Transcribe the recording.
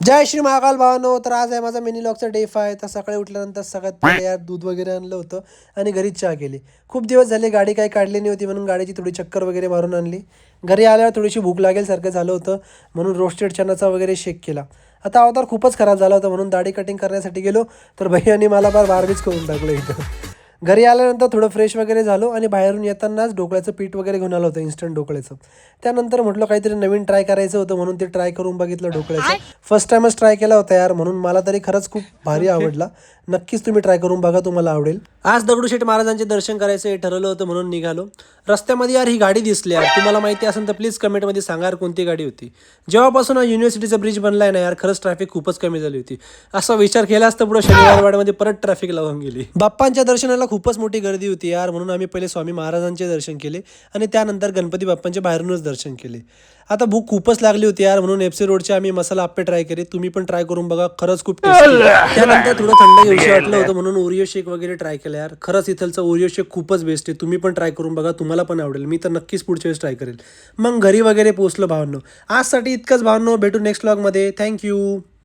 जय श्री महाकाल भावानो. तर आज आहे माझा मिनी लॉकचा डे 5. तर सकाळी उठल्यानंतर सगळ्यात पहिले यार दूध वगैरे आणलं होतं आणि घरीच चहा केली. खूप दिवस झाले गाडी काही काढली नाही होती म्हणून गाडीची थोडी चक्कर वगैरे मारून आणली. घरी आल्यावर थोडीशी भूक लागेल सारखं झालं होतं म्हणून रोस्टेड चण्याचा वगैरे शेक केला. आता अवतार खूपच खराब झाला होता म्हणून दाढी कटिंग करण्यासाठी गेलो तर भैयानी मला फार बारबीच करून टाकलं इथं. घरी आल्यानंतर थोडं फ्रेश वगैरे झालो आणि बाहेरून येतानाच ढोकळ्याचं पीठ वगैरे घेऊन आलं होतं इन्स्टंट ढोकळ्याचं. त्यानंतर म्हटलं काहीतरी नवीन ट्राय करायचं होतं म्हणून ते ट्राय करून बघितलं ढोकळ्याचं. फर्स्ट टाइमच ट्राय केला होता यार म्हणून मला तरी खरंच खूप भारी आवडला. नक्कीच तुम्ही ट्राय करून बघा, तुम्हाला आवडेल. आज दगडूशेठ महाराजांचे दर्शन करायचं हे ठरवलं होतं म्हणून निघालो. रस्त्यामध्ये यार ही गाडी दिसली यार, तुम्हाला माहिती असेल तर प्लीज कमेंटमध्ये सांगा यार कोणती गाडी होती. जेव्हापासून हा युनिव्हर्सिटीचा ब्रिज बनलाय ना यार, खरंच ट्रॅफिक खूपच कमी झाली होती. असा विचार केला असता पुढे शनिवार वाड्यामध्ये परत ट्रॅफिक लावून गेली. बाप्पांच्या दर्शनाला खूपच मोठी गर्दी होती यार म्हणून आम्ही पहिले स्वामी महाराजांचे दर्शन केले आणि त्यानंतर गणपती बाप्पांचे बाहेरूनच दर्शन केले. आता भूक खूपच लागली होती यार म्हणून एफसी रोडचे आम्ही मसाला आप्पे ट्राय केले. तुम्ही पण ट्राय करून बघा, खरंच खूप टेस्टी. त्यानंतर थोडं थंड घेऊशी वाटलं होतं म्हणून ओरिओ शेक वगैरे ट्राय केला यार. खरंच इथलचं ओरिओ शेक खूपच बेस्ट आहे. तुम्ही पण ट्राय करून बघा, तुम्हाला पण आवडेल. मी तर नक्कीच पुढच्या वेळेस ट्राय करेल. मग घरी वगैरे पोहोचलो भावांनो. आजसाठी इतकंच भावांनो, भेटू नेक्स्ट व्लॉगमध्ये. थँक्यू.